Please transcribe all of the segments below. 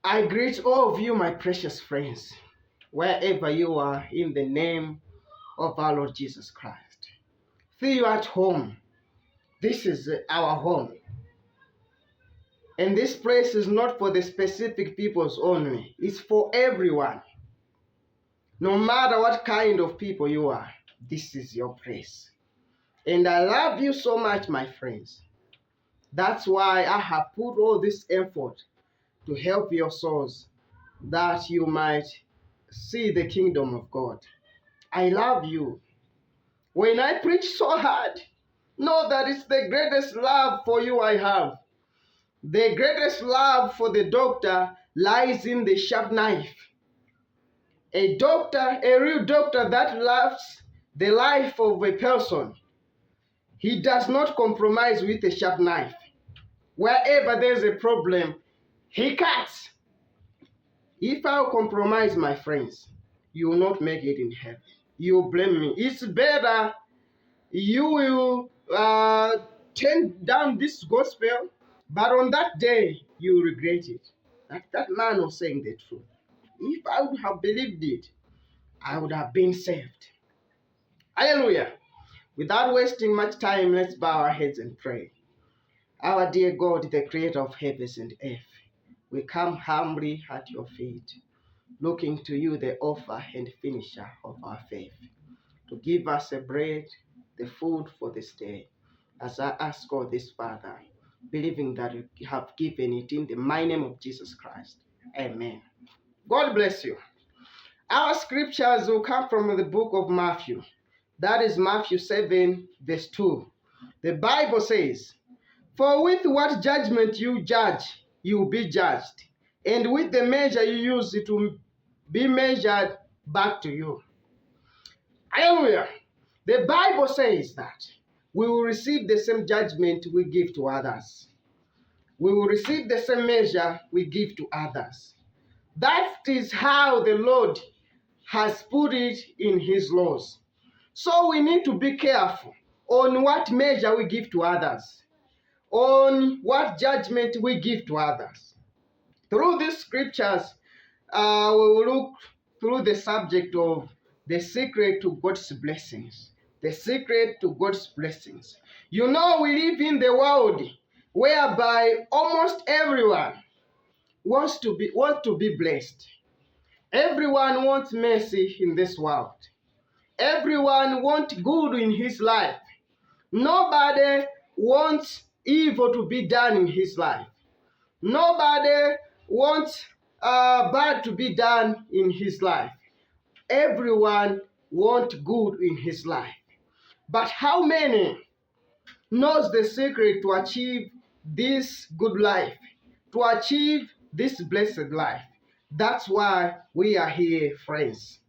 I greet all of you, my precious friends, wherever you are, in the name of our Lord Jesus Christ. See you at home. This is our home. And this place is not for the specific peoples only. It's for everyone. No matter what kind of people you are, this is your place. And I love you so much, my friends. That's why I have put all this effort to help your souls, that you might see the kingdom of God. I love you. When I preach so hard, know that it's the greatest love for you I have. The greatest love for the doctor lies in the sharp knife. A doctor, a real doctor that loves the life of a person, he does not compromise with a sharp knife. Wherever there's a problem, he cuts. If I compromise, my friends, you will not make it in heaven. You will blame me. It's better you will turn down this gospel, but on that day you will regret it. That man was saying the truth. If I would have believed it, I would have been saved. Hallelujah. Without wasting much time, let's bow our heads and pray. Our dear God, the creator of heavens and earth, we come humbly at your feet, looking to you, the author and finisher of our faith, to give us a bread, the food for this day. As I ask all this, Father, believing that you have given it in the mighty name of Jesus Christ. Amen. God bless you. Our scriptures will come from the book of Matthew. That is Matthew 7, verse 2. The Bible says, "For with what judgment you judge, you will be judged. And with the measure you use, it will be measured back to you." Hallelujah. The Bible says that we will receive the same judgment we give to others. We will receive the same measure we give to others. That is how the Lord has put it in his laws. So we need to be careful on what measure we give to others, on what judgment we give to others. Through these scriptures, we will look through the subject of the secret to God's blessings. The secret to God's blessings. You know, we live in the world whereby almost everyone wants to be blessed. Everyone wants mercy in this world. Everyone wants good in his life. Nobody wants evil to be done in his life. Nobody wants bad to be done in his life. Everyone wants good in his life. But how many knows the secret to achieve this good life, to achieve this blessed life? That's why we are here, friends.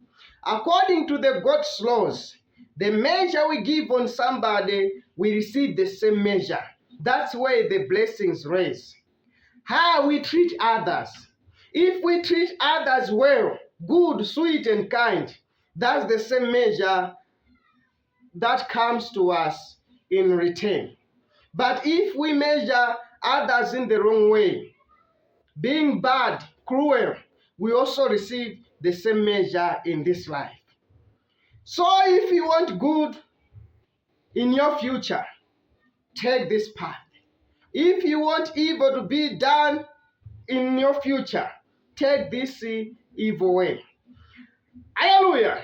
According to the God's laws, the measure we give on somebody, we receive the same measure. That's where the blessings rise. How we treat others. If we treat others well, good, sweet, and kind, that's the same measure that comes to us in return. But if we measure others in the wrong way, being bad, cruel, we also receive the same measure in this life. So if you want good in your future, take this path. If you want evil to be done in your future, take this evil way. Hallelujah.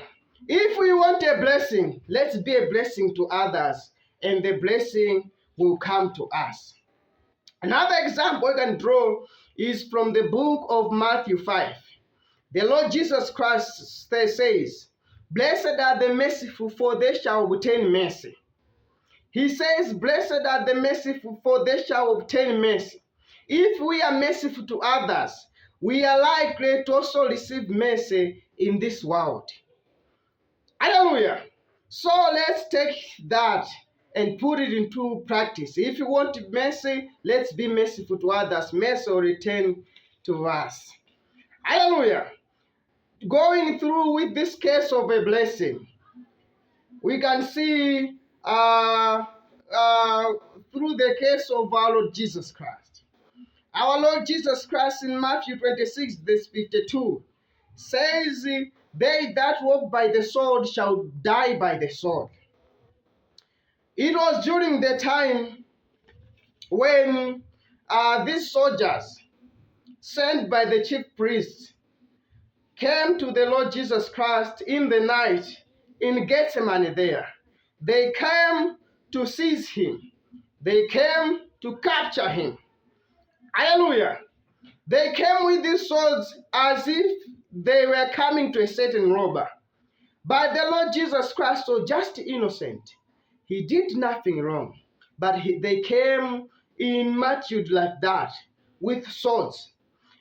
If we want a blessing, let's be a blessing to others, and the blessing will come to us. Another example I can draw is from the book of Matthew 5. The Lord Jesus Christ says, "Blessed are the merciful, for they shall obtain mercy." He says, "Blessed are the merciful, for they shall obtain mercy." If we are merciful to others, we are likely to also receive mercy in this world. Hallelujah. So let's take that and put it into practice. If you want mercy, let's be merciful to others. Mercy will return to us. Hallelujah. Going through with this case of a blessing, we can see through the case of our Lord Jesus Christ. Our Lord Jesus Christ in Matthew 26, verse 52, says, they that walk by the sword shall die by the sword. It was during the time when these soldiers sent by the chief priests came to the Lord Jesus Christ in the night in Gethsemane there. They came to seize him. They came to capture him. Hallelujah. They came with these swords as if they were coming to a certain robber. But the Lord Jesus Christ was just innocent. He did nothing wrong. But they came in multitude like that with swords.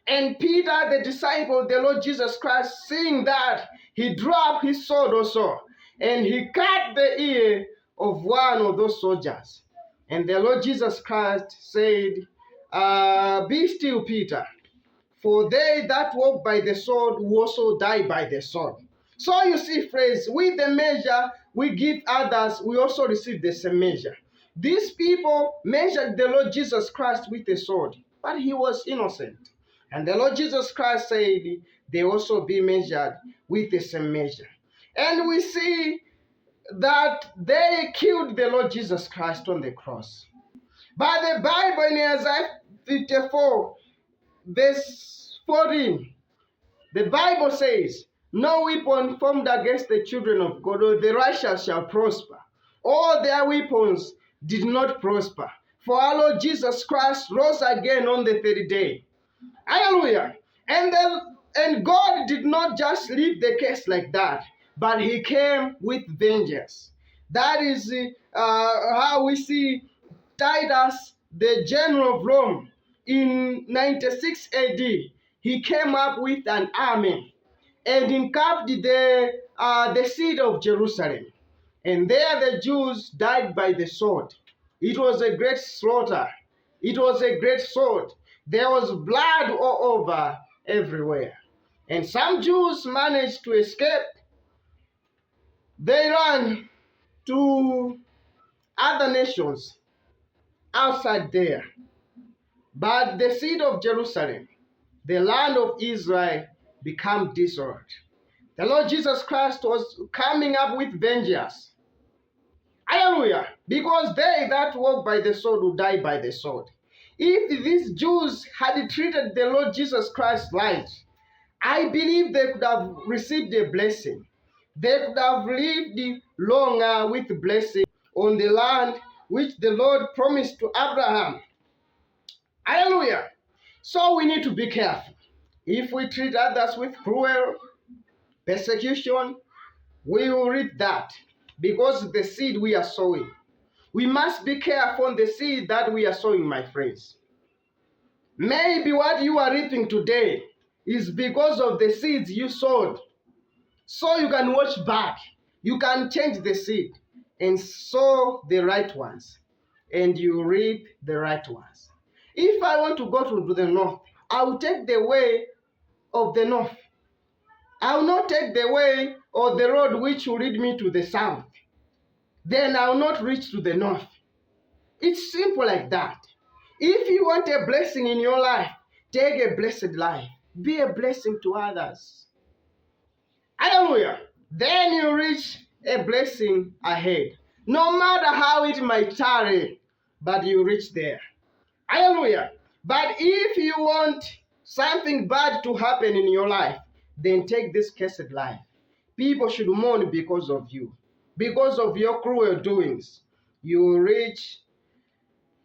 And Peter, the disciple of the Lord Jesus Christ, seeing that, he drew up his sword also. And he cut the ear of one of those soldiers. And the Lord Jesus Christ said, be still, Peter. For they that walk by the sword will also die by the sword. So you see, friends, with the measure we give others, we also receive the same measure. These people measured the Lord Jesus Christ with a sword, but he was innocent. And the Lord Jesus Christ said they also be measured with the same measure. And we see that they killed the Lord Jesus Christ on the cross. But the Bible in Isaiah 54, verse 14, the Bible says, no weapon formed against the children of God or the righteous shall prosper. All their weapons did not prosper. For our Lord Jesus Christ rose again on the third day. Hallelujah. And God did not just leave the case like that, but he came with vengeance. That is how we see Titus, the general of Rome, in 96 AD. He came up with an army and encamped the city of Jerusalem. And there the Jews died by the sword. It was a great slaughter. It was a great sword. There was blood all over everywhere. And some Jews managed to escape. They ran to other nations outside there. But the city of Jerusalem, the land of Israel, became desolate. The Lord Jesus Christ was coming up with vengeance. Hallelujah. Because they that walk by the sword will die by the sword. If these Jews had treated the Lord Jesus Christ right, I believe they could have received a blessing. They could have lived longer with blessing on the land which the Lord promised to Abraham. Hallelujah. So we need to be careful. If we treat others with cruel persecution, we will reap that because the seed we are sowing. We must be careful on the seed that we are sowing, my friends. Maybe what you are reaping today is because of the seeds you sowed. So you can watch back. You can change the seed and sow the right ones, and you reap the right ones. If I want to go to the north, I will take the way of the north. I will not take the way or the road which will lead me to the south. Then I will not reach to the north. It's simple like that. If you want a blessing in your life, take a blessed life. Be a blessing to others. Hallelujah. Then you reach a blessing ahead. No matter how it might tarry, but you reach there. Hallelujah. But if you want something bad to happen in your life, then take this cursed life. People should mourn because of you. Because of your cruel doings, you will reach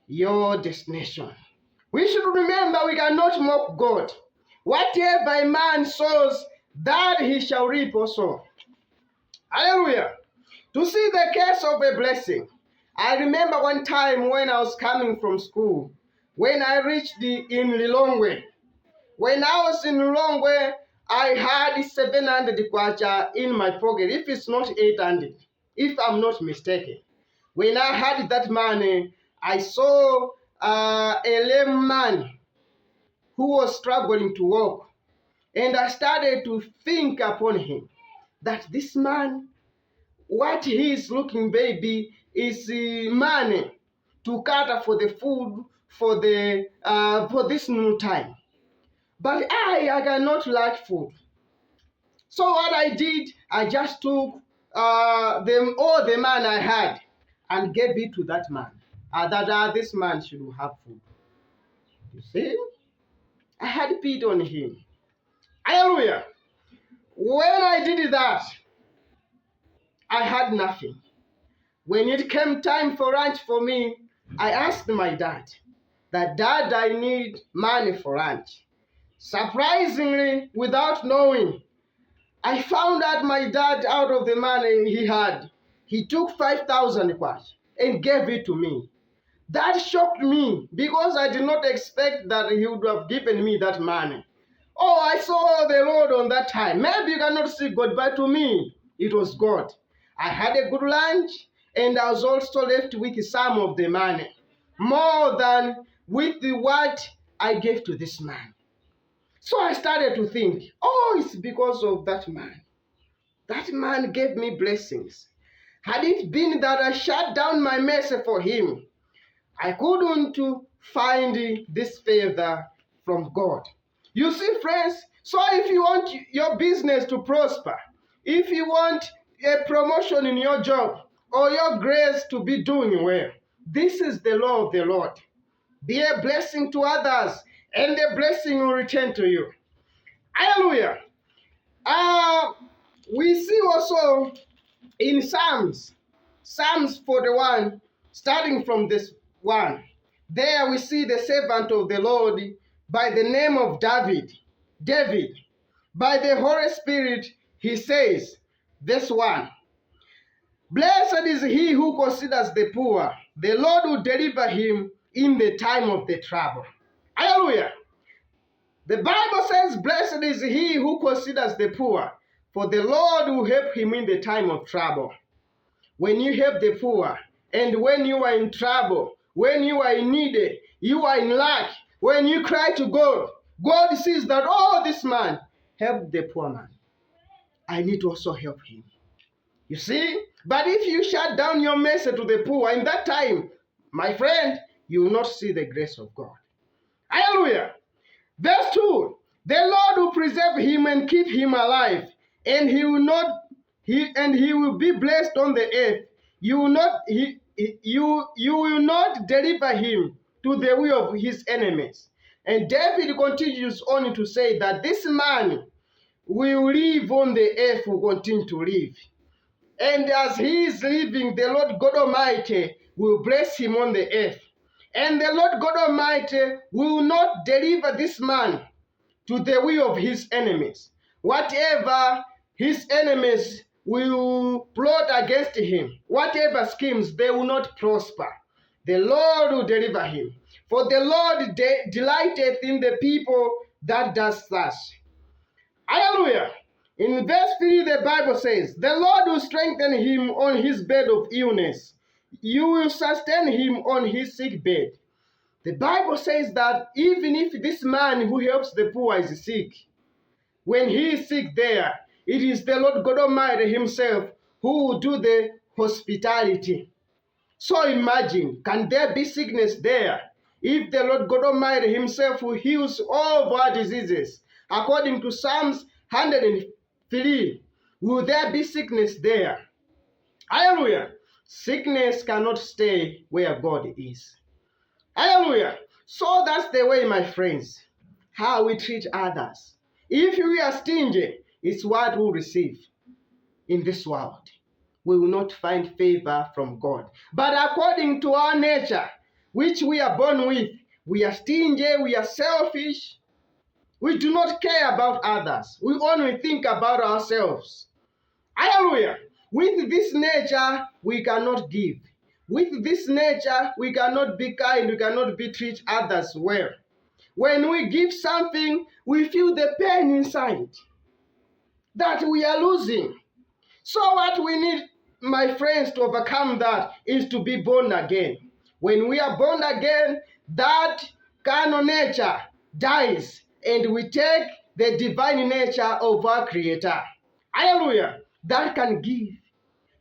your destination. We should remember we cannot mock God. Whatever a man sows, that he shall reap also. Hallelujah. To see the case of a blessing. I remember one time when I was coming from school, when I reached in Lilongwe. When I was in Lilongwe, I had 700 kwacha in my pocket, if it's not 800, if I'm not mistaken. When I had that money, I saw a lame man who was struggling to walk. And I started to think upon him that this man, what he is looking, baby, is money to cater for the food for this new time. But I cannot like food. So what I did, I just took all the man I had and gave it to that man. That this man should have food. You see? I had pity on him. Hallelujah. When I did that, I had nothing. When it came time for lunch for me, I asked my dad, Dad, I need money for lunch. Surprisingly, without knowing, I found out my dad, out of the money he had, he took 5,000 kwacha and gave it to me. That shocked me because I did not expect that he would have given me that money. Oh, I saw the Lord on that time. Maybe you cannot see God, but to me, it was God. I had a good lunch, and I was also left with some of the money, more than with what I gave to this man. So I started to think, oh, it's because of that man. That man gave me blessings. Had it been that I shut down my mercy for him, I couldn't find this favor from God. You see, friends, so if you want your business to prosper, if you want a promotion in your job, or your grace to be doing well, this is the law of the Lord. Be a blessing to others, and the blessing will return to you. Hallelujah. We see also in Psalms 41, starting from this one. There we see the servant of the Lord by the name of David. By the Holy Spirit, he says, this one, blessed is he who considers the poor. The Lord will deliver him in the time of the trouble. Hallelujah. The Bible says, blessed is he who considers the poor, for the Lord will help him in the time of trouble. When you help the poor, and when you are in trouble, when you are in need, you are in lack, when you cry to God, God sees that, oh, this man helped the poor man. I need to also help him. You see? But if you shut down your mercy to the poor, in that time, my friend, you will not see the grace of God. Hallelujah. Verse 2, the Lord will preserve him and keep him alive, and he will be blessed on the earth. You will not deliver him to the will of his enemies. And David continues on to say that this man will live on the earth, will continue to live. And as he is living, the Lord God Almighty will bless him on the earth. And the Lord God Almighty will not deliver this man to the will of his enemies. Whatever his enemies will plot against him, whatever schemes, they will not prosper. The Lord will deliver him. For the Lord delighteth in the people that does thus. Hallelujah. In verse 3, the Bible says, the Lord will strengthen him on his bed of illness. You will sustain him on his sick bed. The Bible says that even if this man who helps the poor is sick, when he is sick there, it is the Lord God Almighty himself who will do the hospitality. So imagine, can there be sickness there if the Lord God Almighty himself who heals all of our diseases? According to Psalms 103, will there be sickness there? Hallelujah. Sickness cannot stay where God is. Hallelujah. So that's the way, my friends, how we treat others. If we are stingy, it's what we'll receive in this world. We will not find favor from God. But according to our nature, which we are born with, we are stingy, we are selfish. We do not care about others. We only think about ourselves. Hallelujah. With this nature, we cannot give. With this nature, we cannot be kind, we cannot treat others well. When we give something, we feel the pain inside that we are losing. So what we need, my friends, to overcome that is to be born again. When we are born again, that carnal nature dies, and we take the divine nature of our Creator. Hallelujah. That can give.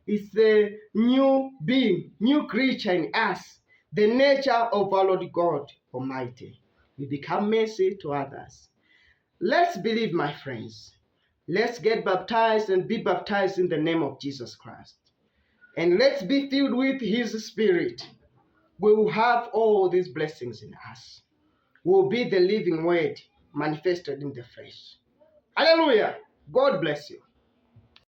It's a new being, new creature in us the nature of our Lord God Almighty. We become mercy to others. Let's believe, my friends. Let's get baptized and be baptized in the name of Jesus Christ. And let's be filled with His Spirit. We will have all these blessings in us. We will be the living Word manifested in the flesh. Hallelujah. God bless you.